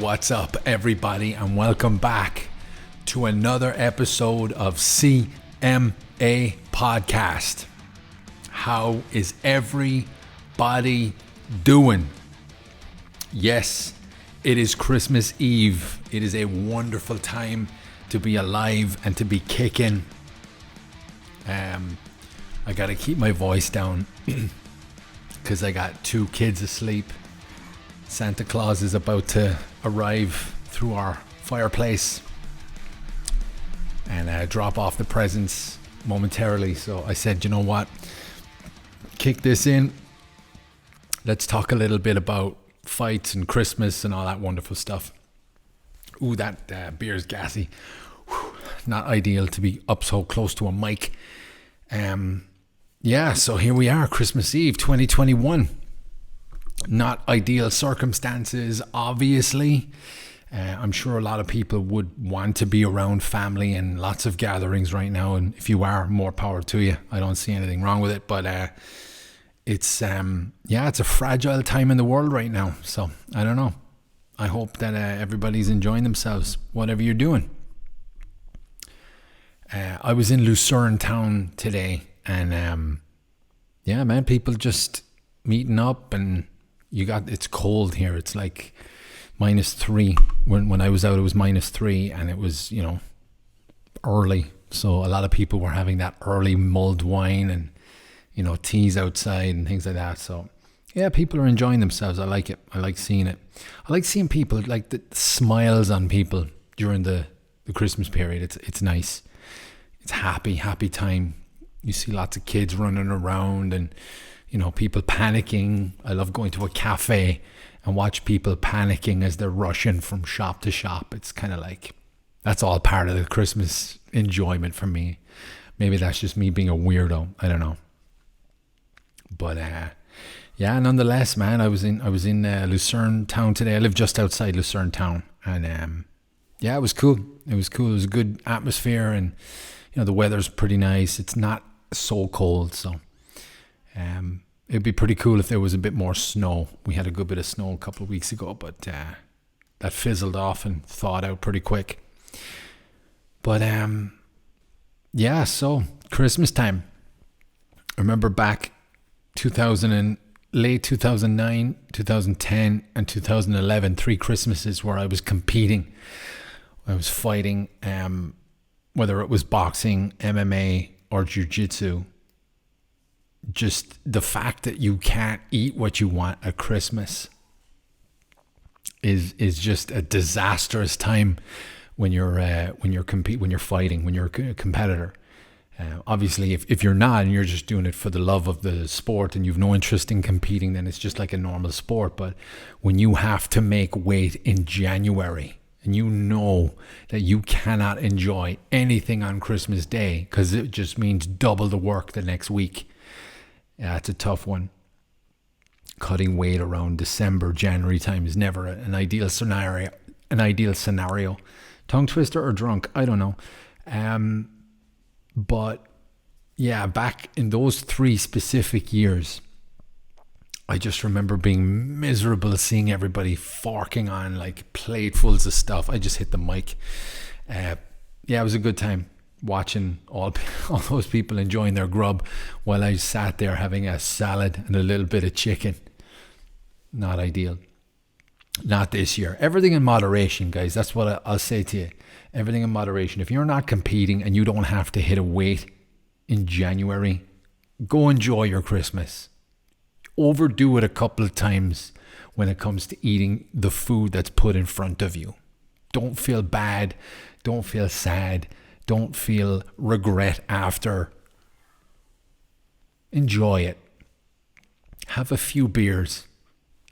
What's up, everybody, and welcome back to another episode of CMA Podcast. How is everybody doing? Yes, it is Christmas Eve. It is a wonderful time to be alive and to be kicking. I gotta keep my voice down because I got two kids asleep. Santa Claus is about to arrive through our fireplace and drop off the presents momentarily. So I said, you know what? Kick this in. Let's talk a little bit about fights and Christmas and all that wonderful stuff. Ooh, that beer's gassy. Whew, not ideal to be up so close to a mic. So here we are, Christmas Eve 2021. Not ideal circumstances, obviously. I'm sure a lot of people would want to be around family and lots of gatherings right now. And if you are, more power to you. I don't see anything wrong with it. But it's a fragile time in the world right now. So I don't know. I hope that everybody's enjoying themselves, whatever you're doing. I was in Lucerne town today. And people just meeting up and it's cold here. It's like -3. When I was out, it was -3 and it was, early. So a lot of people were having that early mulled wine and, teas outside and things like that. So yeah, people are enjoying themselves. I like it. I like seeing it. I like seeing people, like the smiles on people during the Christmas period. It's nice. It's happy time. You see lots of kids running around and, people panicking. I love going to a cafe and watch people panicking as they're rushing from shop to shop. It's kind of like, that's all part of the Christmas enjoyment for me. Maybe that's just me being a weirdo. I don't know. But nonetheless, man, I was in Lucerne town today. I live just outside Lucerne town. And it was cool. It was cool. It was a good atmosphere and, the weather's pretty nice. It's not so cold. So it'd be pretty cool if there was a bit more snow. We had a good bit of snow a couple of weeks ago, but that fizzled off and thawed out pretty quick. But so Christmas time. I remember back late 2009, 2010 and 2011, 3 Christmases where I was competing. I was fighting, whether it was boxing, MMA or jiu-jitsu. Just the fact that you can't eat what you want at Christmas is just a disastrous time when you're fighting, when you're a competitor. Obviously, if you're not and you're just doing it for the love of the sport and you've no interest in competing, then it's just like a normal sport. But when you have to make weight in January and you know that you cannot enjoy anything on Christmas Day because it just means double the work the next week. Yeah, it's a tough one. Cutting weight around December, January time is never an ideal scenario. Tongue twister or drunk, I don't know. But yeah, back in those 3 specific years, I just remember being miserable seeing everybody forking on like platefuls of stuff. I just hit the mic. It was a good time watching all those people enjoying their grub while I sat there having a salad and a little bit of chicken. Not ideal. Not this year. Everything in moderation, guys. That's what I'll say to you. Everything in moderation. If you're not competing and you don't have to hit a weight in January, go enjoy your Christmas. Overdo it a couple of times when it comes to eating the food that's put in front of you. Don't feel bad. Don't feel sad. Don't feel regret after. Enjoy it. Have a few beers.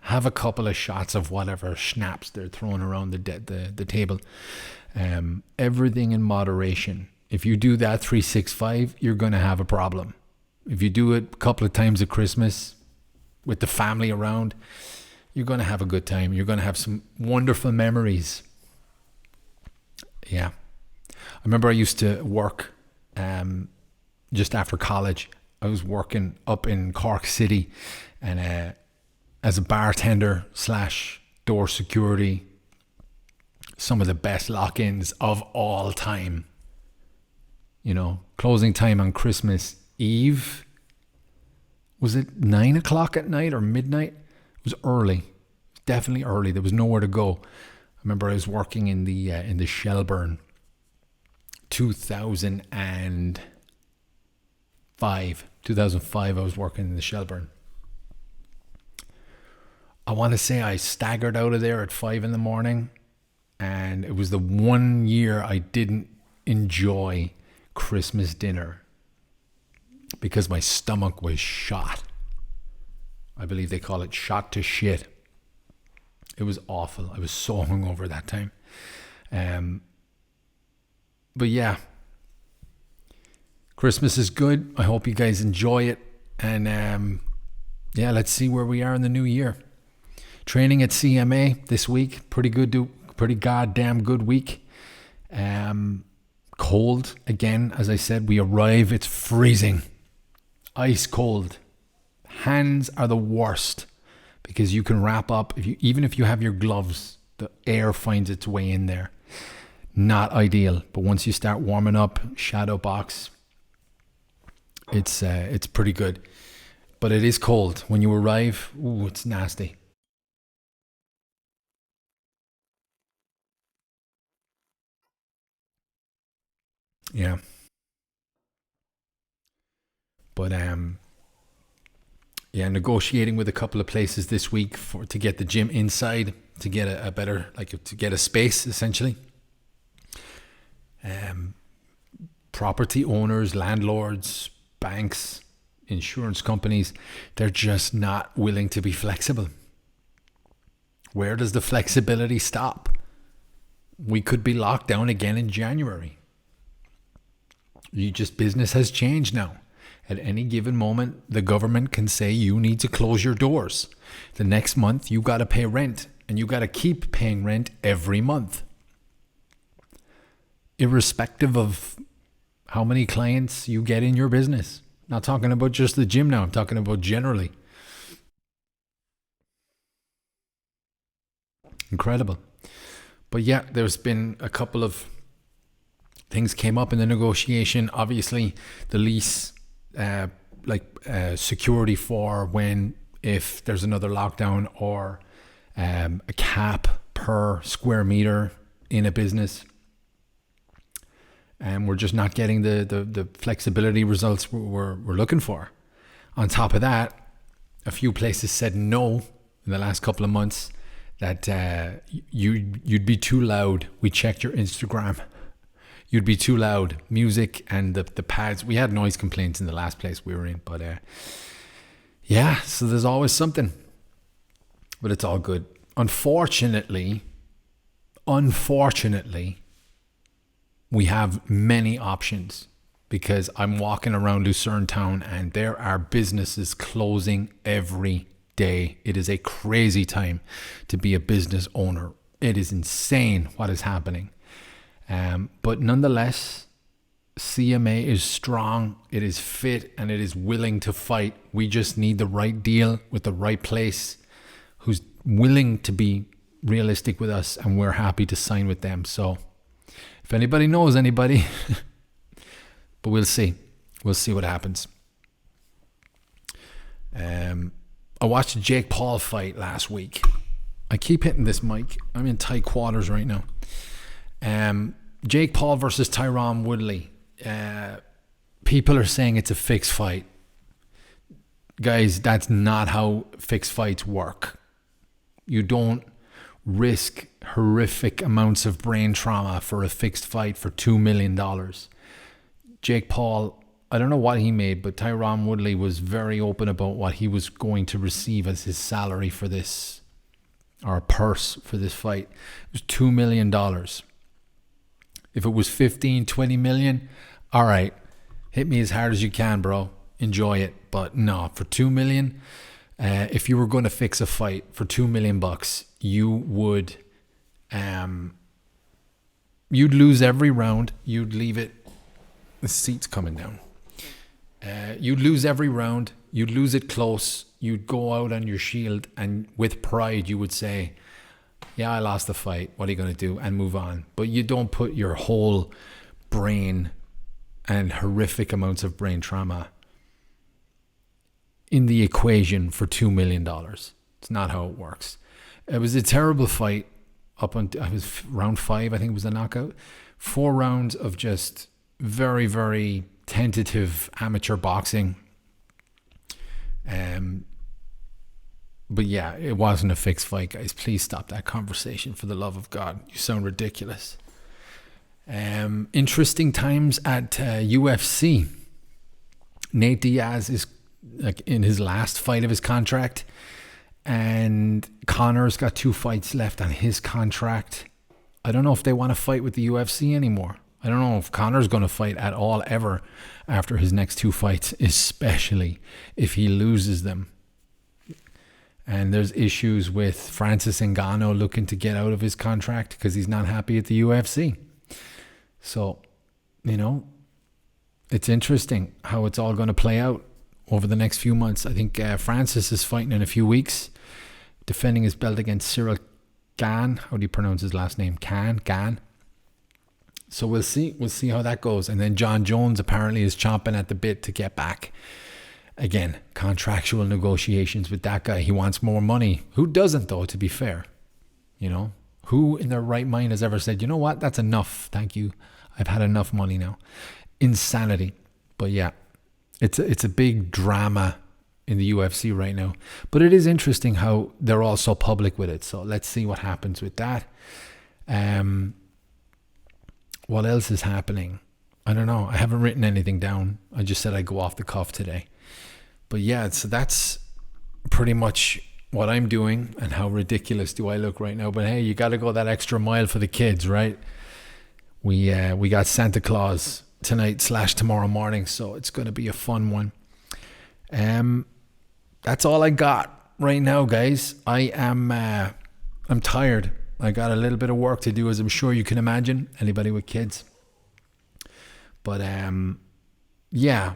Have a couple of shots of whatever schnapps they're throwing around the table. Everything in moderation. If you do that 365, you're going to have a problem. If you do it a couple of times at Christmas with the family around, you're going to have a good time. You're going to have some wonderful memories. Yeah. I remember I used to work just after college. I was working up in Cork City and as a bartender / door security. some of the best lock-ins of all time. You know, closing time on Christmas Eve. Was it 9 o'clock at night or midnight? It was early. Definitely early. There was nowhere to go. I remember I was working in the Shelburne. 2005 I was working in the Shelburne. I want to say I staggered out of there at 5 in the morning, and it was the one year I didn't enjoy Christmas dinner because my stomach was shot. I believe they call it shot to shit. It was awful. I was so hungover that time. But yeah, Christmas is good. I hope you guys enjoy it. And yeah, let's see where we are in the new year. Training at CMA this week. Pretty goddamn good week. Cold again, as I said. We arrive, it's freezing. Ice cold. Hands are the worst because you can wrap up. Even if you have your gloves, the air finds its way in there. Not ideal, but once you start warming up, shadow box, it's pretty good. But it is cold when you arrive. Ooh, it's nasty. Yeah. But yeah, negotiating with a couple of places this week to get the gym inside, to get a better, to get a space essentially. Property owners, landlords, banks, insurance companies, they're just not willing to be flexible. Where does the flexibility stop? We could be locked down again in January. Business has changed now. At any given moment, the government can say you need to close your doors. The next month, you got to pay rent, and you got to keep paying rent every month. Irrespective of how many clients you get in your business. Not talking about just the gym now, I'm talking about generally. Incredible. But yeah, there's been a couple of things came up in the negotiation. Obviously, the lease, security for if there's another lockdown, or a cap per square meter in a business. And we're just not getting the flexibility results we're looking for. On top of that, a few places said no in the last couple of months, that you'd be too loud. We checked your Instagram. You'd be too loud. Music and the pads. We had noise complaints in the last place we were in. But yeah, so there's always something. But it's all good. Unfortunately, we have many options, because I'm walking around Lucerne town and there are businesses closing every day. It is a crazy time to be a business owner. It is insane what is happening. But nonetheless, CMA is strong, it is fit, and it is willing to fight. We just need the right deal with the right place who's willing to be realistic with us, and we're happy to sign with them. So if anybody knows anybody, but we'll see. We'll see what happens. I watched Jake Paul fight last week. I keep hitting this mic. I'm in tight quarters right now. Jake Paul versus Tyron Woodley. People are saying it's a fixed fight. Guys, that's not how fixed fights work. You don't risk horrific amounts of brain trauma for a fixed fight for $2 million. Jake Paul, I don't know what he made, but Tyron Woodley was very open about what he was going to receive as his salary for this, or purse for this fight. It was $2 million. If it was 15, 20 million, all right, hit me as hard as you can, bro. Enjoy it. But no, for 2 million, if you were going to fix a fight for $2 million, you would, you'd lose every round. You'd leave it. The seat's coming down. You'd lose every round. You'd lose it close. You'd go out on your shield, and with pride, you would say, Yeah, I lost the fight. What are you going to do? And move on. But you don't put your whole brain and horrific amounts of brain trauma in the equation for $2 million. It's not how it works. It was a terrible fight up until I was round 5, I think it was a knockout. 4 rounds of just very, very tentative amateur boxing. But yeah, it wasn't a fixed fight, guys. Please stop that conversation for the love of God. You sound ridiculous. Interesting times at UFC. Nate Diaz is like in his last fight of his contract, and Conor's got 2 fights left on his contract. I don't know if they want to fight with the UFC anymore. I don't know if Conor's going to fight at all ever after his next 2 fights, especially if he loses them. And there's issues with Francis Ngannou looking to get out of his contract because he's not happy at the UFC. So, you know, it's interesting how it's all going to play out over the next few months. I think Francis is fighting in a few weeks, defending his belt against Cyril Gane. How do you pronounce his last name? Gane. So we'll see. We'll see how that goes. And then John Jones apparently is chomping at the bit to get back. Again, contractual negotiations with that guy. He wants more money. Who doesn't, though, to be fair? You know, who in their right mind has ever said, you know what, that's enough. Thank you. I've had enough money now. Insanity. But yeah, it's a big drama in the UFC right now. But it is interesting how they're all so public with it. So let's see what happens with that. What else is happening? I don't know. I haven't written anything down. I just said I'd go off the cuff today. But yeah, so that's pretty much what I'm doing. And how ridiculous do I look right now? But hey, you got to go that extra mile for the kids, right? We got Santa Claus tonight / tomorrow morning, so it's going to be a fun one. That's all I got right now, guys. I'm tired. I got a little bit of work to do, as I'm sure you can imagine, anybody with kids. But yeah,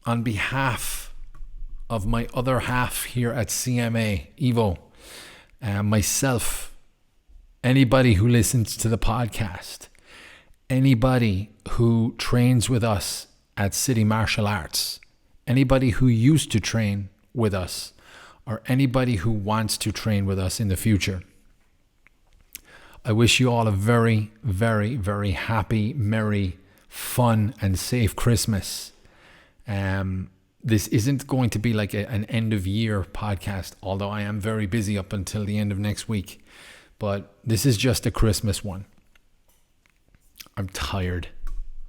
on behalf of my other half here at CMA, Evo, myself, anybody who listens to the podcast, anybody who trains with us at City Martial Arts, anybody who used to train with us, or anybody who wants to train with us in the future, I wish you all a very, very, very happy, merry, fun, and safe Christmas. This isn't going to be like an end of year podcast, although I am very busy up until the end of next week. But this is just a Christmas one. I'm tired,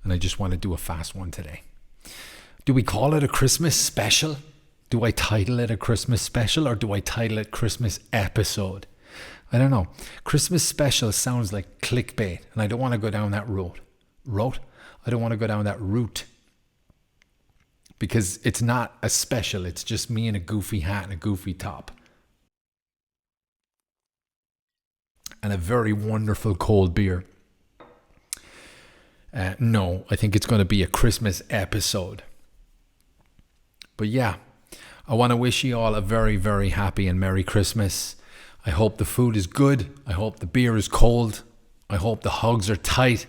and I just want to do a fast one today. Do we call it a Christmas special? Do I title it a Christmas special, or do I title it Christmas episode? I don't know. Christmas special sounds like clickbait, and I don't want to go down that road. I don't want to go down that route. Because it's not a special. It's just me in a goofy hat and a goofy top. And a very wonderful cold beer. No, I think it's going to be a Christmas episode. But yeah, I want to wish you all a very, very happy and Merry Christmas. I hope the food is good. I hope the beer is cold. I hope the hugs are tight.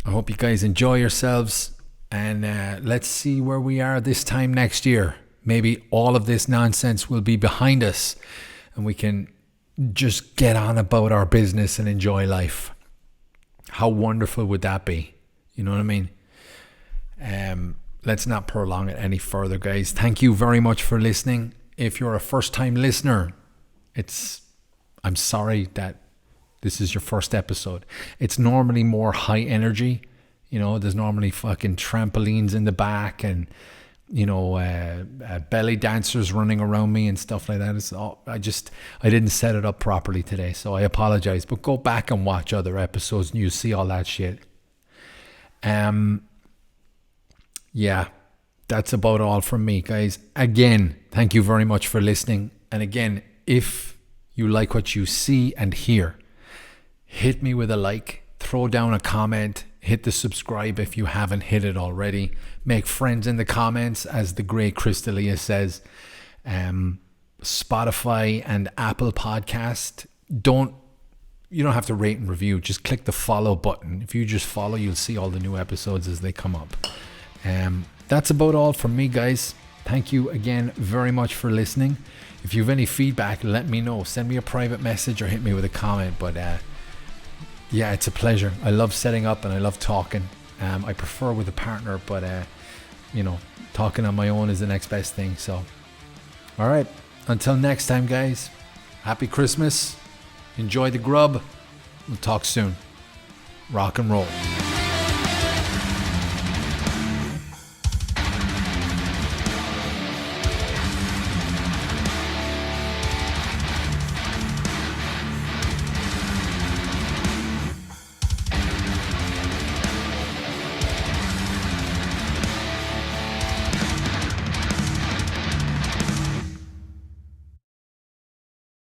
I hope you guys enjoy yourselves. And let's see where we are this time next year. Maybe all of this nonsense will be behind us and we can just get on about our business and enjoy life. How wonderful would that be? You know what I mean? Let's not prolong it any further, guys. Thank you very much for listening. If you're a first-time listener, I'm sorry that this is your first episode. It's normally more high energy. You know, there's normally fucking trampolines in the back and, you know, belly dancers running around me and stuff like that. It's all, I didn't set it up properly today, so I apologize. But go back and watch other episodes and you see all that shit. Yeah, that's about all from me, guys. Again, thank you very much for listening. And again, if you like what you see and hear, hit me with a like, throw down a comment, hit the subscribe if you haven't hit it already. Make friends in the comments, as the great Crystalia says. Spotify and Apple Podcast, you don't have to rate and review. Just click the follow button. If you just follow, you'll see all the new episodes as they come up. That's about all from me, guys. Thank you again very much for listening. If you have any feedback, let me know. Send me a private message or hit me with a comment. But yeah, it's a pleasure. I love setting up and I love talking. I prefer with a partner, but talking on my own is the next best thing. So, all right. Until next time, guys. Happy Christmas. Enjoy the grub. We'll talk soon. Rock and roll.